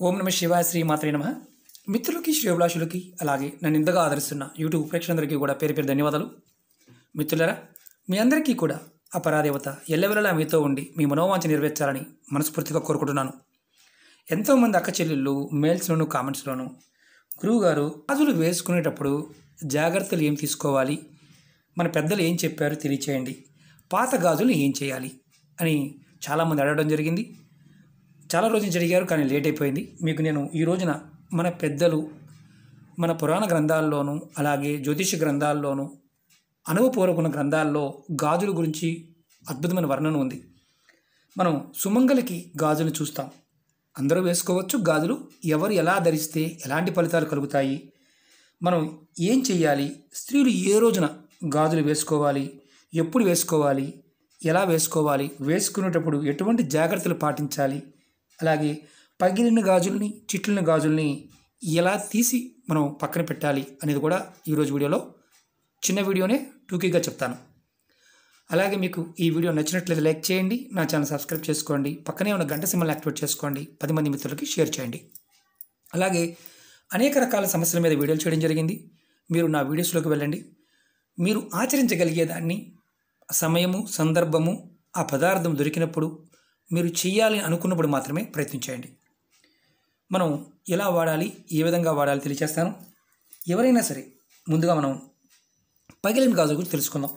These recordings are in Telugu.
ఓం నమ శివాయ శ్రీ మాత్రే నమ. మిత్రులకి శ్రేయోభిలాషులకి అలాగే నన్ను ఇంతగా ఆదరిస్తున్న యూట్యూబ్ ప్రేక్షకులందరికీ కూడా పేరు పేరు ధన్యవాదాలు. మిత్రులరా, మీ అందరికీ కూడా ఆ పరాదేవత ఎల్లవెల్లలా మీతో ఉండి మీ మనోవాంఛ నెరవేర్చాలని మనస్ఫూర్తిగా కోరుకుంటున్నాను. ఎంతోమంది అక్క చెల్లెళ్ళు మెయిల్స్లోను కామెంట్స్లోను గురువుగారు గాజులు వేసుకునేటప్పుడు జాగ్రత్తలు ఏం తీసుకోవాలి, మన పెద్దలు ఏం చెప్పారు తెలియచేయండి, పాత గాజులు ఏం చేయాలి అని చాలామంది అడగడం జరిగింది. చాలా రోజుల నుంచి అడిగారు, కానీ లేట్ అయిపోయింది. మీకు నేను ఈ రోజున మన పెద్దలు మన పురాణ గ్రంథాల్లోనూ అలాగే జ్యోతిష గ్రంథాల్లోనూ అనుభవపూర్వక గ్రంథాల్లో గాజుల గురించి అద్భుతమైన వర్ణన ఉంది. మనం సుమంగలికి గాజులు చూస్తాం, అందరూ వేసుకోవచ్చు గాజులు. ఎవరు ఎలా ధరిస్తే ఎలాంటి ఫలితాలు కలుగుతాయి, మనం ఏం చేయాలి, స్త్రీలు ఏ రోజున గాజులు వేసుకోవాలి, ఎప్పుడు వేసుకోవాలి, ఎలా వేసుకోవాలి, వేసుకునేటప్పుడు ఎటువంటి జాగ్రత్తలు పాటించాలి, అలాగే పగిలిన గాజుల్ని చిట్లిన గాజుల్ని ఎలా తీసి మనం పక్కన పెట్టాలి అనేది కూడా ఈరోజు వీడియోలో చిన్న వీడియోనే టూకీగా చెప్తాను. అలాగే మీకు ఈ వీడియో నచ్చినట్లయితే లైక్ చేయండి, నా ఛానల్ సబ్స్క్రైబ్ చేసుకోండి, పక్కనే ఉన్న గంట సింబల్ యాక్టివేట్ చేసుకోండి, 10 మంది మిత్రులకి షేర్ చేయండి. అలాగే అనేక రకాల సమస్యల మీద వీడియోలు చేయడం జరిగింది. మీరు నా వీడియోస్లోకి వెళ్ళండి. మీరు ఆచరించగలిగేదాన్ని సమయము సందర్భము ఆ పదార్థం దొరికినప్పుడు మీరు చేయాలి అనుకున్నప్పుడు మాత్రమే ప్రయత్నించండి. మనం ఎలా వాడాలి, ఏ విధంగా వాడాలి తెలియచేస్తాను. ఎవరైనా సరే ముందుగా మనం పగిలిన గాజుల గురించి తెలుసుకుందాం.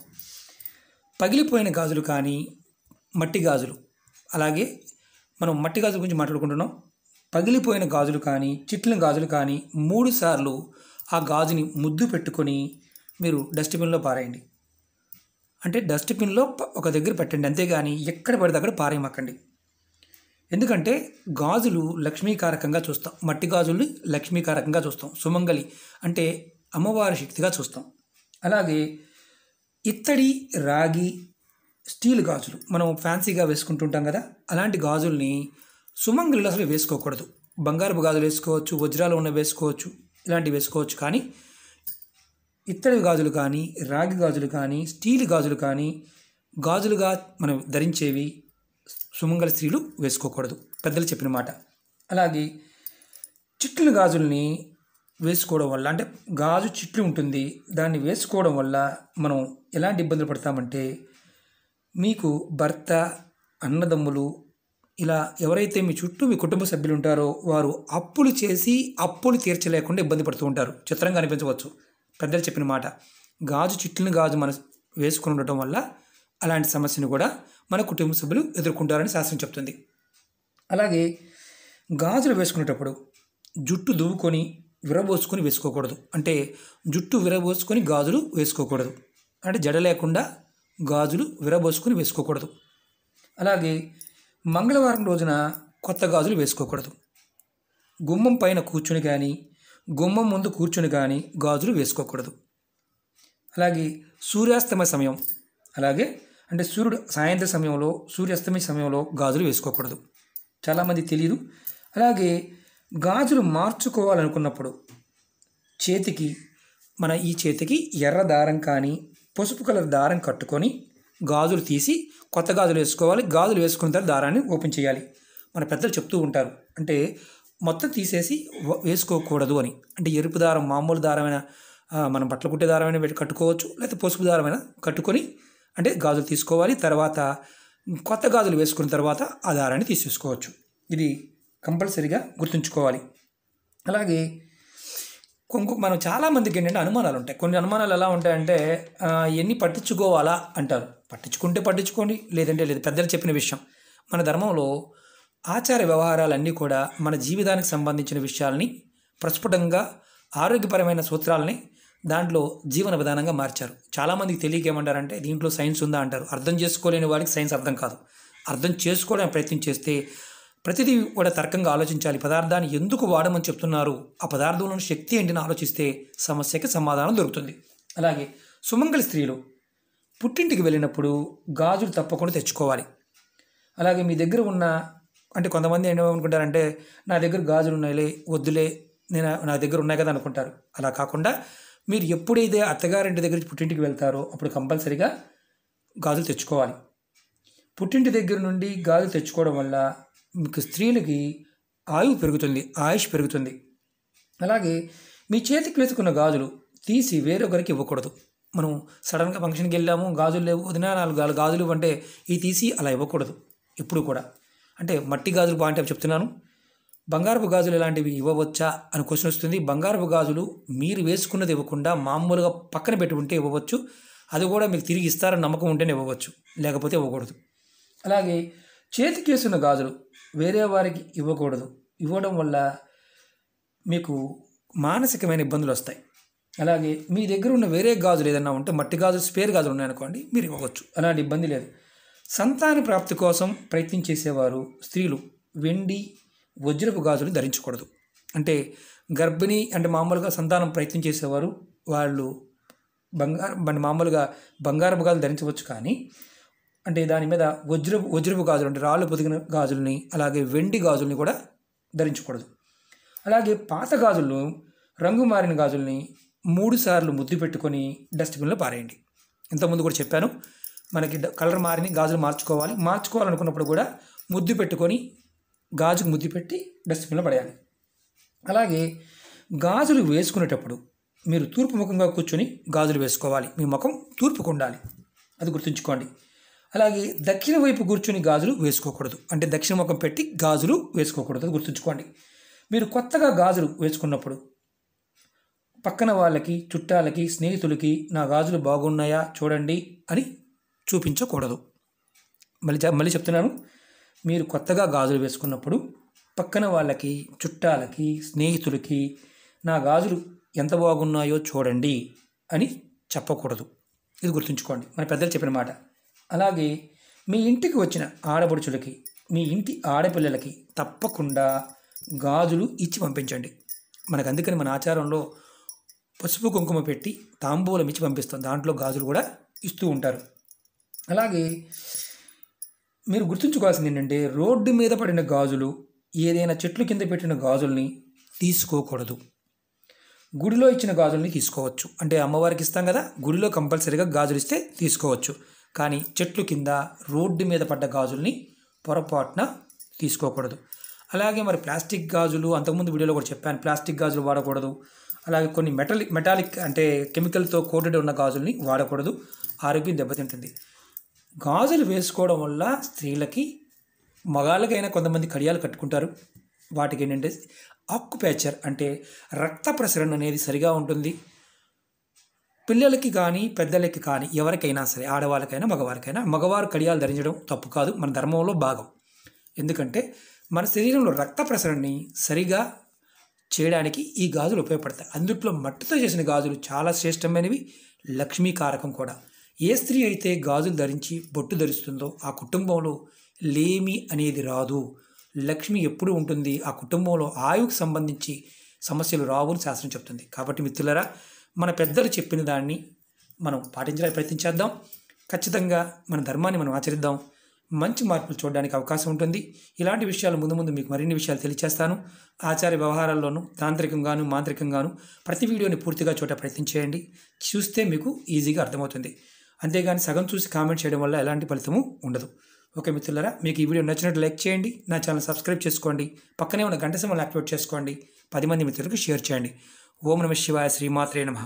పగిలిపోయిన గాజులు కానీ మట్టి గాజులు, అలాగే మనం మట్టి గాజుల గురించి మాట్లాడుకుంటున్నాం. పగిలిపోయిన గాజులు కానీ చిట్లిన గాజులు కానీ 3 సార్లు ఆ గాజుని ముద్దు పెట్టుకొని మీరు డస్ట్బిన్లో పారేయండి. అంటే డస్ట్బిన్లో ఒక దగ్గర పెట్టండి, అంతేగాని ఎక్కడ పడితే అక్కడ పారేయమక్కండి. ఎందుకంటే గాజులు లక్ష్మీకారకంగా చూస్తాం, మట్టి గాజుల్ని లక్ష్మీకారకంగా చూస్తాం, సుమంగలి అంటే అమ్మవారి శక్తిగా చూస్తాం. అలాగే ఇత్తడి రాగి స్టీల్ గాజులు మనం ఫ్యాన్సీగా వేసుకుంటుంటాం కదా, అలాంటి గాజుల్ని సుమంగలిలో అసలు వేసుకోకూడదు. బంగారపు గాజులు వేసుకోవచ్చు, వజ్రాలు ఉన్న వేసుకోవచ్చు, ఇలాంటివి వేసుకోవచ్చు. కానీ ఇత్తడి గాజులు కానీ రాగి గాజులు కానీ స్టీల్ గాజులు కానీ గాజులుగా మనం ధరించేవి సుమంగళ స్త్రీలు వేసుకోకూడదు, పెద్దలు చెప్పిన మాట. అలాగే చిట్లిన గాజుల్ని వేసుకోవడం వల్ల, అంటే గాజు చిట్లు ఉంటుంది, దాన్ని వేసుకోవడం వల్ల మనం ఎలాంటి ఇబ్బందులు పడతామంటే, మీకు భర్త అన్నదమ్ములు ఇలా ఎవరైతే మీ చుట్టూ మీ కుటుంబ సభ్యులు ఉంటారో వారు అప్పులు చేసి అప్పులు తీర్చలేకుండా ఇబ్బంది పడుతూ ఉంటారు. చిత్రంగా అనిపించవచ్చు, పెద్దలు చెప్పిన మాట. గాజు చిట్లిన గాజు మనం వేసుకుని ఉండటం వల్ల అలాంటి సమస్యను కూడా మన కుటుంబ సభ్యులు ఎదుర్కొంటారని శాస్త్రం చెప్తుంది. అలాగే గాజులు వేసుకునేటప్పుడు జుట్టు దువ్వుకొని విరబోసుకొని వేసుకోకూడదు. అంటే జుట్టు విరబోసుకొని గాజులు వేసుకోకూడదు, అంటే జడ లేకుండా గాజులు విరబోసుకొని వేసుకోకూడదు. అలాగే మంగళవారం రోజున కొత్త గాజులు వేసుకోకూడదు. గుమ్మం పైన కూర్చుని కానీ గుమ్మం ముందు కూర్చుని కానీ గాజులు వేసుకోకూడదు. అలాగే సూర్యాస్తమయ సమయం, అలాగే అంటే సూర్యుడు సాయంత్రం సమయంలో సూర్యాస్తమయ సమయంలో గాజులు వేసుకోకూడదు, చాలామంది తెలియదు. అలాగే గాజులు మార్చుకోవాలనుకున్నప్పుడు చేతికి ఈ చేతికి ఎర్ర దారం కానీ పసుపు కలర్ దారం కట్టుకొని గాజులు తీసి కొత్త గాజులు వేసుకోవాలి. గాజులు వేసుకున్న తర్వాత దారాన్ని ఓపెన్ చేయాలి. మన పెద్దలు చెప్తూ ఉంటారు, అంటే మొత్తం తీసేసి వేసుకోకూడదు అని. అంటే ఎరుపు దారం మామూలు దారమైన మనం బట్టలు కుట్టే దారమైన కట్టుకోవచ్చు, లేకపోతే పసుపు దారమైన కట్టుకొని అంటే గాజులు తీసుకోవాలి. తర్వాత కొత్త గాజులు వేసుకున్న తర్వాత ఆ దారాన్ని తీసేసుకోవచ్చు. ఇది కంపల్సరీగా గుర్తుంచుకోవాలి. అలాగే మనం చాలామందికి ఏంటంటే అనుమానాలు ఉంటాయి. కొన్ని అనుమానాలు ఎలా ఉంటాయంటే ఎన్ని పట్టించుకోవాలా అంటారు. పట్టించుకుంటే పట్టించుకోండి, లేదంటే లేదు. పెద్దలు చెప్పిన విషయం, మన ధర్మంలో ఆచార వ్యవహారాలన్నీ కూడా మన జీవితానికి సంబంధించిన విషయాల్ని ప్రస్ఫుటంగా ఆరోగ్యపరమైన సూత్రాలని దాంట్లో జీవన విధానంగా మార్చారు. చాలామందికి తెలియక ఏమంటారంటే దీంట్లో సైన్స్ ఉందా అంటారు. అర్థం చేసుకోలేని వాడికి సైన్స్ అర్థం కాదు. అర్థం చేసుకోవడానికి ప్రయత్నం చేస్తే ప్రతిదీ కూడా తర్కంగా ఆలోచించాలి. పదార్థాన్ని ఎందుకు వాడమని చెప్తున్నారు, ఆ పదార్థంలోని శక్తి ఏంటిని ఆలోచిస్తే సమస్యకి సమాధానం దొరుకుతుంది. అలాగే సుమంగళి స్త్రీలు పుట్టింటికి వెళ్ళినప్పుడు గాజులు తప్పకుండా తెచ్చుకోవాలి. అలాగే మీ దగ్గర ఉన్న, అంటే కొంతమంది ఏమనుకుంటారంటే నా దగ్గర గాజులు ఉన్నాయిలే వద్దులే, నా దగ్గర ఉన్నాయి కదా అనుకుంటారు. అలా కాకుండా మీరు ఎప్పుడైతే అత్తగారింటి దగ్గర పుట్టింటికి వెళ్తారో అప్పుడు కంపల్సరీగా గాజులు తెచ్చుకోవాలి. పుట్టింటి దగ్గర నుండి గాజులు తెచ్చుకోవడం వల్ల మీకు స్త్రీలకి ఆయువు పెరుగుతుంది, ఆయుష్ పెరుగుతుంది. అలాగే మీ చేతికి వేసుకున్న గాజులు తీసి వేరొకరికి ఇవ్వకూడదు. మనం సడన్గా ఫంక్షన్కి వెళ్ళాము, గాజులు లేవు, వదిన 4 గాజులు అంటే ఇవి తీసి అలా ఇవ్వకూడదు ఎప్పుడు కూడా. అంటే మట్టి గాజులు బాగుంటే చెప్తున్నాను. బంగారపు గాజులు ఇలాంటివి ఇవ్వవచ్చా అని క్వశ్చన్ వస్తుంది. బంగారపు గాజులు మీరు వేసుకున్నది ఇవ్వకుండా మామూలుగా పక్కన పెట్టి ఉంటే ఇవ్వవచ్చు. అది కూడా మీకు తిరిగి ఇస్తారని నమ్మకం ఉంటేనే ఇవ్వవచ్చు, లేకపోతే ఇవ్వకూడదు. అలాగే చేతికి వేసుకున్న గాజులు వేరే వారికి ఇవ్వకూడదు. ఇవ్వడం వల్ల మీకు మానసికమైన ఇబ్బందులు వస్తాయి. అలాగే మీ దగ్గర ఉన్న వేరే గాజులు ఏదైనా ఉంటే, మట్టి గాజులు స్పేర్ గాజులు ఉన్నాయనుకోండి, మీరు ఇవ్వవచ్చు, అలాంటి ఇబ్బంది లేదు. సంతాన ప్రాప్తి కోసం ప్రయత్నం చేసేవారు స్త్రీలు వెండి వజ్రపు గాజులు ధరించకూడదు. అంటే గర్భిణి అంటే మామూలుగా సంతానం ప్రయత్నం చేసేవారు వాళ్ళు మామూలుగా బంగారపు గాజులు ధరించవచ్చు. కానీ అంటే దాని మీద వజ్రపు గాజులు అంటే రాళ్ళు పొదిగిన గాజుల్ని, అలాగే వెండి గాజుల్ని కూడా ధరించకూడదు. అలాగే పాత గాజులను, రంగు మారిన గాజుల్ని 3 సార్లు ముద్దు పెట్టుకొని డస్ట్బిన్లో పారేయండి. ఇంతకుముందు కూడా చెప్పాను, మనకి కలర్ మారిన గాజులు మార్చుకోవాలనుకున్నప్పుడు కూడా ముద్దు పెట్టుకొని గాజుకు ముద్దు పెట్టి డస్ట్బిన్లో పడేయాలి. అలాగే గాజులు వేసుకునేటప్పుడు మీరు తూర్పు ముఖంగా కూర్చొని గాజులు వేసుకోవాలి. మీ ముఖం తూర్పుకు ఉండాలి, అది గుర్తుంచుకోండి. అలాగే దక్షిణ వైపు కూర్చొని గాజులు వేసుకోకూడదు. అంటే దక్షిణ ముఖం పెట్టి గాజులు వేసుకోకూడదు, అది గుర్తుంచుకోండి. మీరు కొత్తగా గాజులు వేసుకున్నప్పుడు పక్కన వాళ్ళకి, చుట్టాలకి, స్నేహితులకి నా గాజులు బాగున్నాయా చూడండి అని చూపించకూడదు. మళ్ళీ చెప్తున్నాను, మీరు కొత్తగా గాజులు వేసుకున్నప్పుడు పక్కన వాళ్ళకి, చుట్టాలకి, స్నేహితులకి నా గాజులు ఎంత బాగున్నాయో చూడండి అని చెప్పకూడదు, ఇది గుర్తుంచుకోండి, మన పెద్దలు చెప్పిన మాట. అలాగే మీ ఇంటికి వచ్చిన ఆడపడుచులకి, మీ ఇంటి ఆడపిల్లలకి తప్పకుండా గాజులు ఇచ్చి పంపించండి. మనకు అందుకని మన ఆచారంలో పసుపు కుంకుమ పెట్టి తాంబూలం ఇచ్చి పంపిస్తాం, దాంట్లో గాజులు కూడా ఇస్తూ ఉంటారు. అలాగే మీరు గుర్తుంచుకోవాల్సింది ఏంటంటే, రోడ్డు మీద పడిన గాజులు, ఏదైనా చెట్లు కింద పెట్టిన గాజుల్ని తీసుకోకూడదు. గుడిలో ఇచ్చిన గాజుల్ని తీసుకోవచ్చు. అంటే అమ్మవారికి ఇస్తాం కదా, గుడిలో కంపల్సరీగా గాజులు ఇస్తే తీసుకోవచ్చు. కానీ చెట్లు కింద, రోడ్డు మీద పడ్డ గాజుల్ని పొరపాటున తీసుకోకూడదు. అలాగే మరి ప్లాస్టిక్ గాజులు, అంతకుముందు వీడియోలో కూడా చెప్పాను, ప్లాస్టిక్ గాజులు వాడకూడదు. అలాగే కొన్ని మెటాలిక్ అంటే కెమికల్తో కోటెడ్ ఉన్న గాజుల్ని వాడకూడదు, ఆరోగ్యం దెబ్బతింటుంది. గాజులు వేసుకోవడం వల్ల స్త్రీలకి, మగాళ్ళకైనా కొంతమంది కడియాలు కట్టుకుంటారు. వాటికి ఏంటంటే ఆక్యుపేచర్ అంటే రక్త ప్రసరణ అనేది సరిగా ఉంటుంది. పిల్లలకి కానీ పెద్దలకి కానీ ఎవరికైనా సరే, ఆడవాళ్ళకైనా మగవారికైనా, మగవారు కడియాలు ధరించడం తప్పు కాదు, మన ధర్మంలో భాగం. ఎందుకంటే మన శరీరంలో రక్త ప్రసరణని సరిగా చేయడానికి ఈ గాజులు ఉపయోగపడతాయి. అందుట్లో మట్టితో చేసిన గాజులు చాలా శ్రేష్టమైనవి, లక్ష్మీకారకం కూడా. ఏ స్త్రీ అయితే గాజులు ధరించి బొట్టు ధరిస్తుందో ఆ కుటుంబంలో లేమి అనేది రాదు, లక్ష్మి ఎప్పుడూ ఉంటుంది. ఆ కుటుంబంలో ఆయువుకు సంబంధించి సమస్యలు రావు అని శాస్త్రం చెప్తుంది. కాబట్టి మిత్రులారా, మన పెద్దలు చెప్పిన దాన్ని మనం పాటించడానికి ప్రయత్నించేద్దాం. ఖచ్చితంగా మన ధర్మాన్ని మనం ఆచరిద్దాం. మంచి మార్పులు చూడడానికి అవకాశం ఉంటుంది. ఇలాంటి విషయాలు ముందు ముందు మీకు మరిన్ని విషయాలు తెలియచేస్తాను. ఆచార వ్యవహారాల్లోనూ తాంత్రికంగాను మాంత్రికంగాను ప్రతి వీడియోని పూర్తిగా చూడ ప్రయత్నం చేయండి. చూస్తే మీకు ఈజీగా అర్థమవుతుంది. అంతేగాని సగం చూసి కామెంట్ చేయడం వల్ల ఎలాంటి ఫలితము ఉండదు. ఓకే మిత్రులారా, మీకు ఈ వీడియో నచ్చినట్టు లైక్ చేయండి, నా ఛానల్ సబ్స్క్రైబ్ చేసుకోండి, పక్కనే ఉన్న గంట సింబల్ యాక్టివేట్ చేసుకోండి, 10 మంది మిత్రులకు షేర్ చేయండి. ఓం నమః శివాయ, శ్రీమాత్రే నమః.